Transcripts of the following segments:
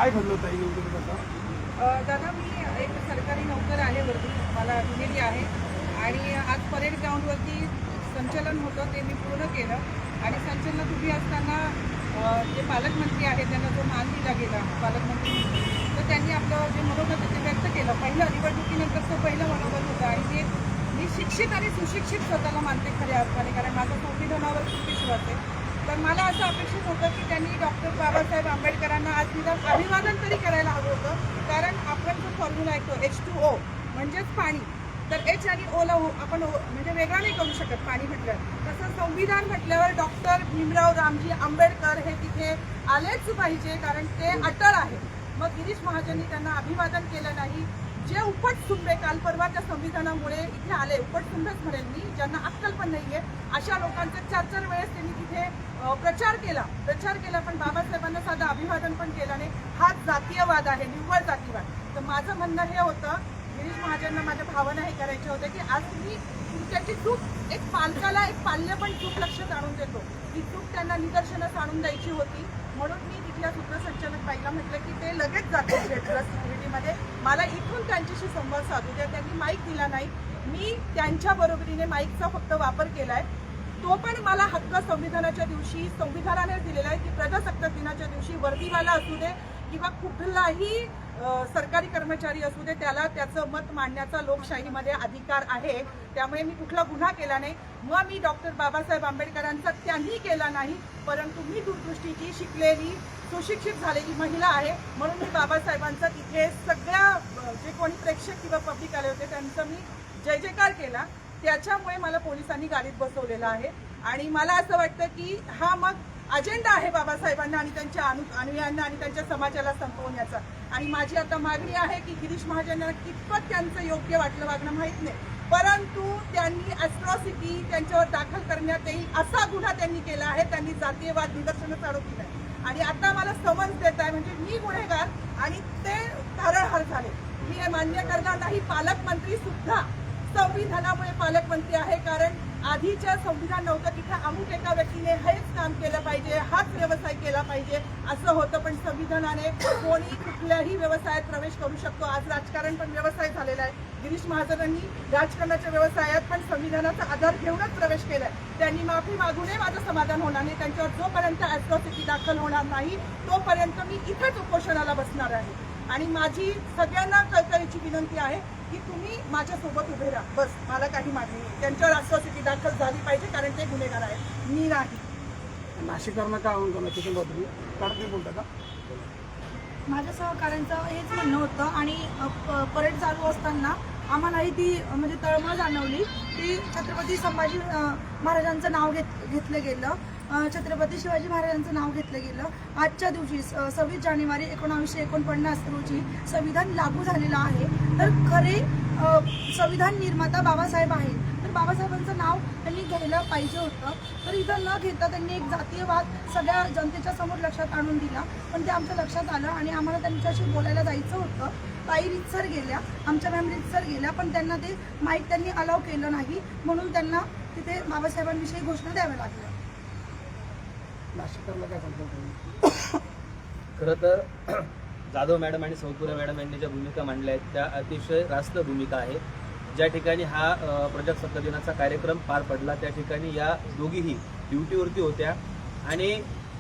काय घडलं होतं योग्य आता? दादा, मी एक सरकारी नोकर आहे वरती, मला दिलेली आहे आणि आज परेड ग्राउंडवरती संचलन होतं ते मी पूर्ण केलं आणि संचलनात उभी असताना जे पालकमंत्री आहेत त्यांना जो मान दिला गेला पालकमंत्री, तर त्यांनी आपलं जे मनोगत आहे ते व्यक्त केलं. पहिलं निवडणुकीनंतरचं पहिलं मनोगत होतं आणि ते मी शिक्षित आणि सुशिक्षित स्वतःला मानते खऱ्या अर्थाने, कारण माझं संविधानावर खूप विश्वास आहे. तर मला असं अपेक्षित होतं की त्यांनी डॉक्टर बाबासाहेब आंबेडकरांना आज निदान अभिवादन तरी करायला हवं होतं, कारण आपण जो फॉर्म्युला ऐकतो H2O म्हणजेच पाणी, तर H आणि Oला आपण म्हणजे वेगळा नाही करू शकत पाणी म्हटल्यावर. तसं संविधान म्हटल्यावर डॉक्टर भीमराव रामजी आंबेडकर हे तिथे आलेच पाहिजे, कारण ते अटळ आहे. मग गिरीश महाजननी त्यांना अभिवादन केलं नाही. जे उपटसुंबे काल परवाच्या संविधानामुळे इथे आले, उपटसुंबेच म्हणेल मी, ज्यांना अक्कल पण नाहीये, अशा लोकांचा 4-4 वेळेस त्यांनी तिथे प्रचार केला पण बाबासाहेबांना साधं अभिवादन पण केलं नाही. हा जातीयवाद आहे, निव्वळ जातीयवाद. तर माझं म्हणणं हे होतं, गिरीश महाजनना माझ्या भावना हे करायचे होते की आज तुम्ही तुमच्याची चूक, एक पालकाला एक पाल्य पण चूक लक्षात आणून देतो, ही चूक त्यांना निदर्शनास आणून द्यायची होती. म्हणून मी तिथल्या सूत्रसंचालक बाईला म्हटलं की ते लगेच जातील सिक्युरिटीमध्ये, मला इथून त्यांच्याशी संवाद साधू द्या. त्यांनी माईक दिला नाही, मी त्यांच्या बरोबरीने माईकचा फक्त वापर केलाय. तो पण मला हक्क संविधानाच्या दिवशी संविधानाने दिलेला आहे की प्रजासत्ताक दिनाच्या दिवशी वर्दीवाला असू दे किंवा कुठलाही सरकारी कर्मचारी असू दे, त्याला त्याचं मत मांडण्याचा लोकशाहीमध्ये अधिकार आहे. त्यामुळे मी कुठला गुन्हा केला नाही. मग मी डॉक्टर बाबासाहेब आंबेडकरांचा त्यांनी केला नाही, परंतु मी दूरदृष्टीची, शिकलेली, सुशिक्षित झालेली महिला आहे, म्हणून मी बाबासाहेबांचा तिथे सगळ्या जे कोणी प्रेक्षक किंवा पब्लिक आले होते त्यांचा मी जय जयकार केला. त्याच्यामुळे मला पोलिसांनी गाडीत बसवलेलं आहे आणि मला असं वाटतं की हा मग अजेंडा आहे बाबासाहेबांना आणि त्यांच्या अनुयायांना आणि त्यांच्या समाजाला संपवण्याचा. आणि माझी आता मागणी आहे की गिरीश महाजनांना कितपत त्यांचं योग्य वाटलं वागणं माहीत नाही, परंतु त्यांनी ॲट्रॉसिटी त्यांच्यावर दाखल करण्यात येईल असा गुन्हा त्यांनी केला आहे. त्यांनी जातीयवाद निदर्शनास आणून दिलं आहे आणि आता मला समन्स देत आहे, म्हणजे मी गुन्हेगार आणि ते तारळहार झाले. मी हे मान्य करणार नाही. पालकमंत्री सुद्धा संविधानामुळे पालकमंत्री आहे, कारण आधीच्या संविधान नव्हतं तिथे अमुक एका व्यक्तीने हेच काम केलं पाहिजे, हाच व्यवसाय केला पाहिजे असं होतं. पण संविधानाने कोणी कुठल्याही व्यवसायात प्रवेश करू शकतो. आज राजकारण पण व्यवसाय झालेला आहे. गिरीश महाजनांनी राजकारणाच्या व्यवसायात पण संविधानाचा आधार घेऊनच प्रवेश केलाय. त्यांनी माफी मागू नये, माझं समाधान होणार नाही. त्यांच्यावर जोपर्यंत ॲट्रॉसिटी दाखल होणार नाही तोपर्यंत मी इथेच उपोषणाला बसणार आहे. आणि माझी सगळ्यांना कळकळीची विनंती आहे की तुम्ही माझ्यासोबत उभे राहा, बस. मला काही मागणी नाही. त्यांच्यावर ॲट्रॉसिटी दाखल झाली पाहिजे, कारण ते गुन्हेगार आहेत, मी नाही. नाशिककरांना काय आव्हान करणार त्याच्याबद्दल तुम्ही काढते बोलता का? माझ्या सहकाऱ्यांचं हेच म्हणणं होतं आणि परेड चालू असताना आम्हालाही ती म्हणजे तळमळ जाणवली की छत्रपती संभाजी महाराजांचं नाव घेतलं गेलं, छत्रपती शिवाजी महाराजांचं नाव घेतलं गेलं. आजच्या दिवशी 26 जानेवारी 1949 रोजी संविधान लागू झालेलं आहे. तर खरे संविधान निर्माता बाबासाहेब आहेत, तर बाबासाहेबांचं नाव त्यांनी घ्यायला पाहिजे होतं. तर इथं न घेता त्यांनी एक जातीयवाद सगळ्या जनतेच्या समोर लक्षात आणून दिला, पण ते आमच्या लक्षात आलं आणि आम्हाला त्यांच्याशी बोलायला जायचं होतं. ताई रितसर गेल्या, आमच्या मॅम रितसर गेल्या, पण त्यांना ते माईक त्यांनी अलाव केलं नाही, म्हणून त्यांना तिथे बाबासाहेबांविषयी घोषणा द्याव्या लागल्या. नाशिककरांना काय सांगतो? खरं तर जाधव मॅडम आणि सौपुरे मॅडम यांनी ज्या भूमिका मांडल्या आहेत त्या अतिशय रास्त भूमिका आहेत. ज्या ठिकाणी हा प्रजासत्ताक दिनाचा कार्यक्रम पार पडला त्या ठिकाणी या दोघीही ड्युटीवरती होत्या आणि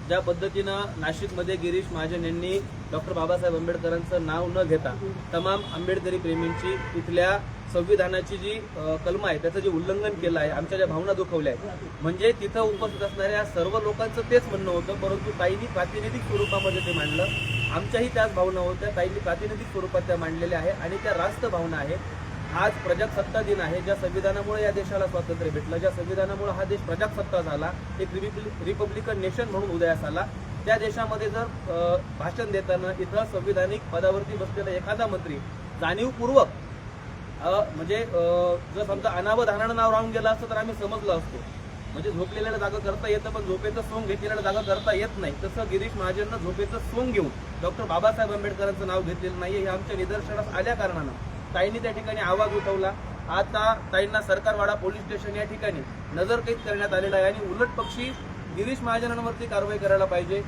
ज्या पद्धतीनं नाशिकमध्ये गिरीश महाजन यांनी डॉक्टर बाबासाहेब आंबेडकरांचं नाव न घेता तमाम आंबेडकरी प्रेमींची इथल्या संविधानाची जी कलम आहे त्याचं जे उल्लंघन केलं आहे, आमच्या ज्या भावना दुखवल्या आहेत, म्हणजे तिथं उपस्थित असणाऱ्या सर्व लोकांचं तेच म्हणणं होतं, परंतु ताईंनी प्रातिनिधिक स्वरूपामध्ये ते मांडलं. आमच्याही त्याच भावना होत्या, ताईंनी प्रातिनिधिक स्वरूपात त्या मांडलेल्या आहे आणि त्या रास्त भावना आहेत. आज प्रजासत्ताक दिन आहे, ज्या संविधानामुळे या देशाला स्वातंत्र्य भेटलं, ज्या संविधानामुळे हा देश प्रजासत्ता झाला, एक रिपब्लिकन नेशन म्हणून उदयास आला, त्या देशामध्ये जर भाषण देताना इथं संविधानिक पदावरती बसलेला एखादा मंत्री जाणीवपूर्वक म्हणजे जर समजा अनावधानानं नाव राहून गेलं असतं तर आम्ही समजलो असतो. म्हणजे झोपलेल्याला जागा करता येतं पण झोपेचं सोंग घेतलेल्याला जागा करता येत नाही. तसं गिरीश महाजननं झोपेचं सोंग घेऊन डॉक्टर बाबासाहेब आंबेडकरांचं नाव घेतलेलं नाही हे आमच्या निदर्शनास आल्या कारणानं ताईंनी त्या ठिकाणी आवाज उठवला. आता ताईंना सरकारवाडा पोलीस स्टेशन या ठिकाणी नजरकैद करण्यात आलेला आहे आणि उलट पक्षी गिरीश महाजनांवरती कारवाई करायला पाहिजे.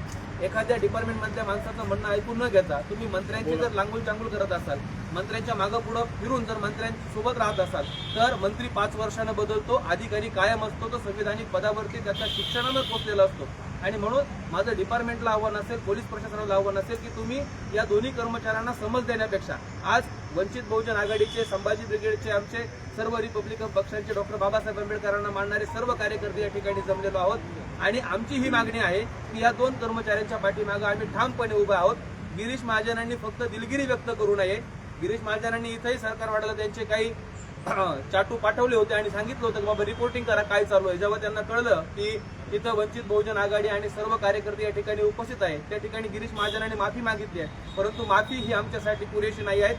एखाद्या डिपार्टमेंटमधल्या माणसाचं म्हणणं ऐकून न घेता तुम्ही मंत्र्यांची जर लांगुल चांगुल करत असाल, मंत्र्यांच्या मागं पुढं फिरून जर मंत्र्यांसोबत राहत असाल, तर मंत्री 5 वर्षानं बदलतो, अधिकारी कायम असतो, तो संविधानिक पदावरती त्याच्या शिक्षणानं पोचलेला असतो. आणि म्हणून माझं डिपार्टमेंटला आव्हान असेल, पोलीस प्रशासनाला आव्हान असेल की तुम्ही या दोन्ही कर्मचाऱ्यांना समज देण्यापेक्षा आज वंचित बहुजन आघाडीचे, संभाजी ब्रिगेडचे, आमचे सर्व रिपब्लिकन पक्षांचे, डॉक्टर बाबासाहेब आंबेडकरांना मानणारे सर्व कार्यकर्ते या ठिकाणी जमलेलो आहोत. आणि आमची ही मागणी आहे की या 2 कर्मचाऱ्यांच्या पाठीमागं आम्ही ठामपणे उभे आहोत. गिरीश महाजनांनी फक्त दिलगिरी व्यक्त करू नये. गिरीश महाजनांनी इथंही सरकारवाड्याला त्यांचे काही चाटू पाठवले होते आणि सांगितलं होतं की बाबा रिपोर्टिंग करा काय चालू आहे. जेव्हा त्यांना कळलं की इथं वंचित बहुजन आघाडी आणि सर्व कार्यकर्ते या ठिकाणी उपस्थित आहेत, त्या ठिकाणी गिरीश महाजनांनी माफी मागितली आहे. परंतु माफी ही आमच्यासाठी पुरेशी नाही आहे.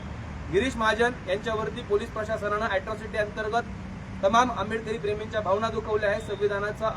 गिरीश महाजन यांच्यावरती पोलीस प्रशासनानं अॅट्रॉसिटी अंतर्गत तमाम आंबेडकरी प्रेमींच्या भावना दुखवल्या आहेत, संविधानाचा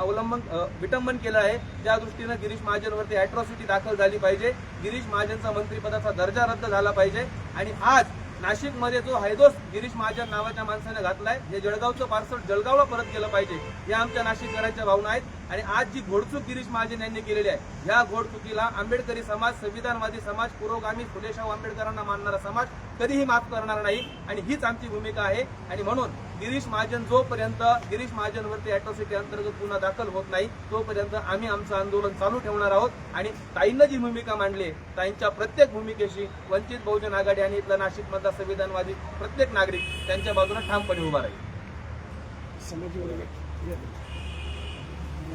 विटंबन केलं आहे. त्या दृष्टीनं गिरीश महाजनवरती अॅट्रॉसिटी दाखल झाली पाहिजे. गिरीश महाजनचा मंत्रिपदाचा दर्जा रद्द झाला पाहिजे. आणि आज नाशिकमध्ये जो हैदोस गिरीश महाजन नावाच्या माणसाने घातलाय, हे जळगावचं पार्सल जळगावला परत केलं पाहिजे, या आमच्या नाशिककरांच्या भावना आहेत. आणि आज जी घोडचूक गिरीश महाजन यांनी केलेली आहे, ह्या घोडचुकीला आंबेडकरी समाज, संविधानवादी समाज, पुरोगामी फुलेशाहू आंबेडकरांना मानणारा समाज कधीही माफ करणार नाही. आणि हीच आमची भूमिका आहे. आणि म्हणून गिरीश महाजन जोपर्यंत गिरीश महाजनवरती अॅट्रॉसिटी अंतर्गत गुन्हा दाखल होत नाही, तोपर्यंत आम्ही आमचं आंदोलन चालू ठेवणार आहोत. आणि ताईंना जी भूमिका मांडली, ताईंच्या प्रत्येक भूमिकेशी वंचित बहुजन आघाडी आणि इथला नाशिकमधला संविधानवादी प्रत्येक नागरिक त्यांच्या बाजूने ठामपणे उभा राहील.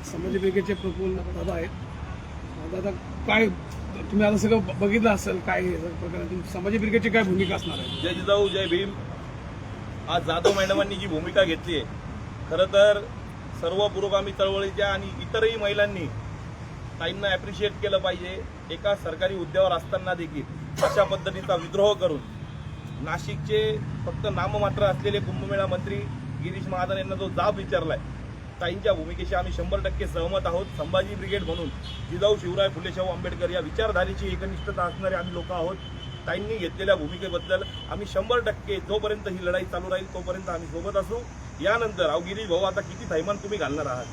संभाजी ब्रिगेडचे प्रफुल्ल दादा आहेत. दादा, काय तुम्ही आता सगळं बघितलं असेल, काय हे प्रकरण, संभाजी ब्रिगेडची काय भूमिका असणार आहे? जय जिजाऊ जय भीम. आज जाधव मॅडमांनी जी भूमिका घेतली आहे, खरं तर सर्व पुरोगामी चळवळीच्या आणि इतरही महिलांनी ताईंना ॲप्रिशिएट केलं पाहिजे. एका सरकारी हुद्द्यावर असताना देखील अशा पद्धतीचा विद्रोह करून नाशिकचे फक्त नाममात्र असलेले कुंभमेळा मंत्री गिरीश महाजन यांना जो जाब विचारलाय, ताईंच्या भूमिकेशी आम्ही 100% सहमत आहोत. संभाजी ब्रिगेड म्हणून जिजाऊ शिवराय फुलेशाहू आंबेडकर या विचारधारेची एकनिष्ठता असणारे आम्ही लोक आहोत. ताईंनी घेतलेल्या भूमिकेबद्दल आम्ही 100% जोपर्यंत ही लढाई चालू राहील तोपर्यंत आम्ही सोबत असू. यानंतर अहो गिरीश भाऊ, आता किती थैमान तुम्ही घालणार आहात?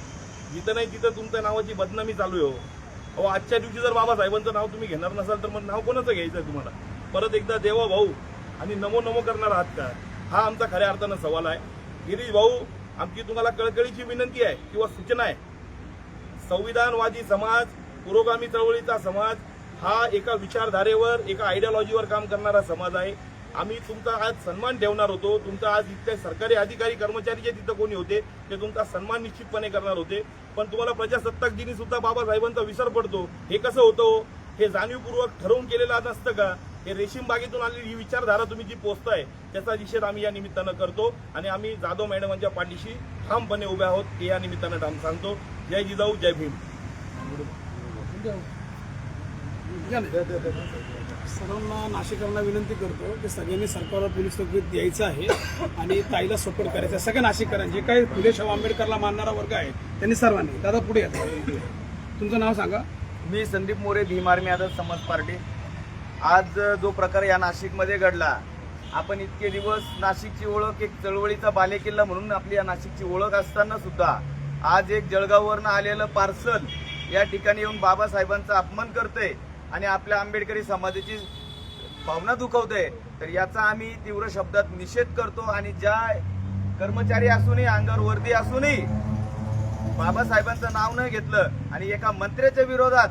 जिथं नाही तिथं तुमच्या नावाची बदनामी चालू आहे. अहो आजच्या दिवशी जर बाबासाहेबांचं नाव तुम्ही घेणार नसाल तर मग नाव कोणाचं घ्यायचं आहे तुम्हाला? परत एकदा देवा भाऊ आणि नमो नमो करणार आहात का? हा आमचा खऱ्या अर्थानं सवाल आहे. गिरीश भाऊ, आमची तुम्हाला कळकळीची विनंती आहे किंवा सूचना आहे. संविधानवादी समाज, पुरोगामी चळवळीचा समाज हा एका विचारधारेवर, एका आयडियॉलॉजीवर काम करणारा समाज आहे. आम्ही तुमचा आज सन्मान ठेवणार होतो. तुमचा आज इथले सरकारी अधिकारी कर्मचारी जे तिथं कोणी होते ते तुमचा सन्मान निश्चितपणे करणार होते. पण तुम्हाला प्रजासत्ताक दिनी सुद्धा बाबासाहेबांचा विसर पडतो. हे कसं होतं? हे जाणीवपूर्वक ठरवून केलेलं नसतं का? हे रेशीम बागेतून आलेली ही विचारधारा तुम्ही जी पोचताय, त्याचा निषेध आम्ही या निमित्तानं करतो. आणि आम्ही जाधव मॅडमांच्या पाठीशी ठामपणे उभे आहोत हे या निमित्तानं ठाम सांगतो. जय जिजाऊ जय भीम. सर्वांना नाशिकांना विनंती करतो की सगळ्यांनी सरकारला पोलीस चौकीत द्यायचं आहे आणि ताईला सपोर्ट करायचा. सगळ्या नाशिककरांनी, जे काही फुलेशाहू आंबेडकरला मानणारा वर्ग आहे त्यांनी सर्वांनी. दादा पुढे या, तुमचं नाव सांगा. मी संदीप मोरे, भीम आर्मी आझाद समाज पार्टी. आज जो प्रकार या नाशिकमध्ये घडला, आपण इतके दिवस नाशिकची ओळख एक चळवळीचा बालेकिल्ला म्हणून आपली या नाशिकची ओळख असताना सुद्धा आज एक जळगाववरनं आलेलं पार्सल या ठिकाणी येऊन बाबासाहेबांचा अपमान करतंय आणि आपल्या आंबेडकरी समाजाची भावना दुखवतंय. तर याचा आम्ही तीव्र शब्दात निषेध करतो. आणि ज्या कर्मचारी असूनही, अंगावर वर्दी असूनही बाबासाहेबांचं नाव न घेतलं आणि एका मंत्र्याच्या विरोधात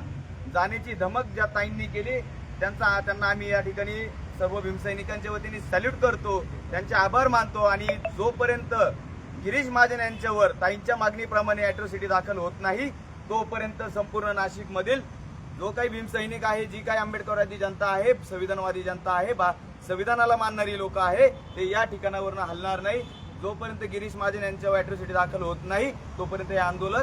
जाण्याची धमक ज्या ताईंनी केली, त्यांना आम्ही या ठिकाणी सर्व भीमसैनिकांच्या वतीने सॅल्यूट करतो, त्यांचे आभार मानतो. आणि जोपर्यंत गिरीश महाजन यांच्यावर ताईंच्या मागणीप्रमाणे अॅट्रॉसिटी दाखल होत नाही, तोपर्यंत संपूर्ण नाशिकमधील जो काही भीमसैनिक आहे, जी काही आंबेडकरवादी जनता आहे, संविधानवादी जनता आहे, संविधानाला मानणारी लोक आहे, ते या ठिकाणावरनं हलणार नाही. जोपर्यंत गिरीश महाजन यांच्यावर अॅट्रॉसिटी दाखल होत नाही तोपर्यंत हे आंदोलन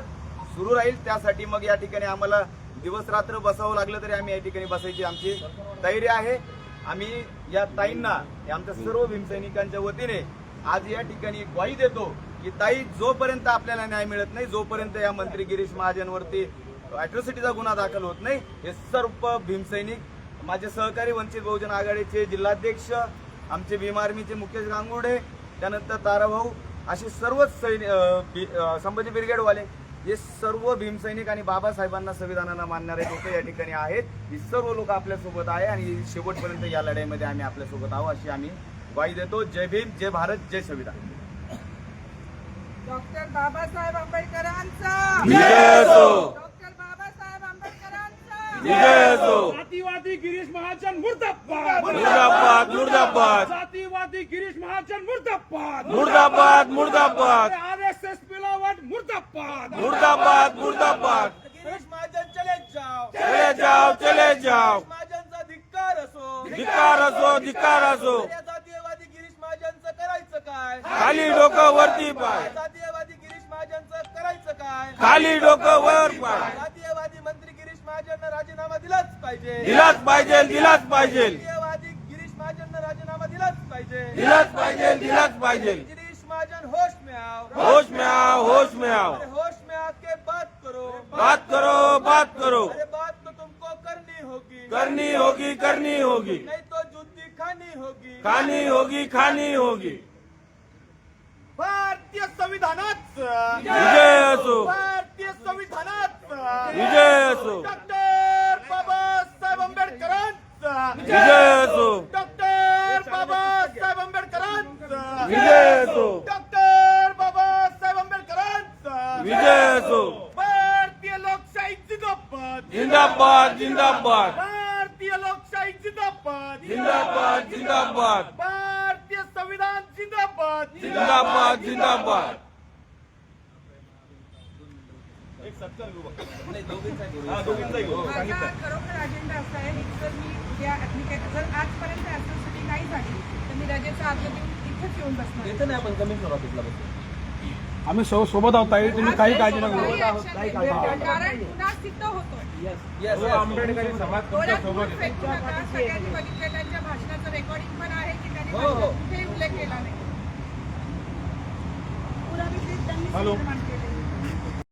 सुरू राहील. त्यासाठी मग या ठिकाणी आम्हाला दिवस रात्र बसावं लागलं तरी आम्ही या ठिकाणी बसायची आमची तयारी आहे. आम्ही या ताईंना, आमच्या सर्व भीमसैनिकांच्या वतीने आज या ठिकाणी ग्वाही देतो की ताई, जोपर्यंत आपल्याला न्याय मिळत नाही, जोपर्यंत या मंत्री गिरीश महाजनवरती अॅट्रॉसिटीचा गुन्हा दाखल होत नाही, हे सर्व भीमसैनिक, माझे सहकारी वंचित बहुजन आघाडीचे जिल्हाध्यक्ष, आमचे भीम आर्मीचे मुकेश गांगुर्डे, त्यानंतर ताराभाऊ, असे सर्वच संभाजी ब्रिगेडवाले हे सर्व भीमसैनिक आणि बाबासाहेबांना संविधानाला मानणारे लोक या ठिकाणी आहेत. ही सर्व लोक आपल्यासोबत आहे आणि शेवटपर्यंत या लढाईमध्ये आम्ही आपल्यासोबत आहोत अशी आम्ही ग्वाही देतो. जय भीम, जय भारत, जय संविधान. डॉक्टर बाबासाहेब आंबेडकरांचा विजय असो. डॉक्टर बाबासाहेब आंबेडकरांचा विजय असो. जातीवादी गिरीश महाजन मुर्दाबाद. मुर्दाबाद मुर्दाबाद जातीवादी गिरीश महाजन मुर्दाबाद. मुर्दाबाद मुर्दाबाद आरएसएस मिलावट मुर्दाबाद. मुर्दाबाद मुर्दाबाद. गिरीश महाजन चले जाओ, चले जाओ चले जाओ. महाजनचा धिक्कार असो, धिक्कार असो धिक्कार असो. या जातीयवादी गिरीश महाजनचं करायचं काय? खाली डोकं वरती पाय. जातीयवादी गिरीश महाजनचं करायचं काय? खाली डोकं वर पाय. जातीयवादी मंत्री गिरीश महाजननं राजीनामा दिलाच पाहिजे. दिलाच पाहिजे दिलाच पाहिजे जातीयवादी गिरीश महाजननं राजीनामा दिलाच पाहिजे. दिलाच पाहिजे दिलाच पाहिजे. गिरीश महाजन होश में आओ, होश में आओ होश में आओ. अरे होश में आके बात करो, बात करो बात करो. अरे बात तो तुमको करनी होगी, करनी होगी करनी होगी. नहीं तो जुत्ती खानी होगी. खानी होगी खानी होगी. भारतीय संविधानाचं विजय असो. भारतीय संविधानाचं विजय असो. डॉक्टर बाबासाहेब आंबेडकरांचा विजय असो. डॉक्टर बाबासाहेब आंबेडकरांचा विजय असो. डॉक्टर बाबासाहेब आंबेडकरांचा विजय असो. भारतीय लोकशाही जिंदाबाद, जिंदाबाद जिंदाबाद. भारतीय लोकशाही जिंदाबाद, जिंदाबाद जिंदाबाद. भारतीय संविधान जिंदाबाद, जिंदाबाद जिंदाबाद. माझा खरोखर अजेंडा असा आहे की जर मी उद्या ऍप्लिकेशन जर आजपर्यंत ऍट्रॉसिटी नाही झाली तर मी रजेचा अर्ज देऊन इथेच येऊन बसणार. येतं नाही आपण कमिशनर ऑफिसला बसतो. आम्ही सोबत आहोत ताई, तुम्ही काही काळजी नका करू. काही action नाही. कारण गुन्हा सिद्ध होतो. आंबेडकरी डोळ्यात धूळ फेकू नका. सगळ्यांनी बघितलं त्यांच्या भाषणाचं रेकॉर्डिंग पण आहे की त्यांनी हो, हो. कुठेही उल्लेख केला नाही. पुरावे त्यांनी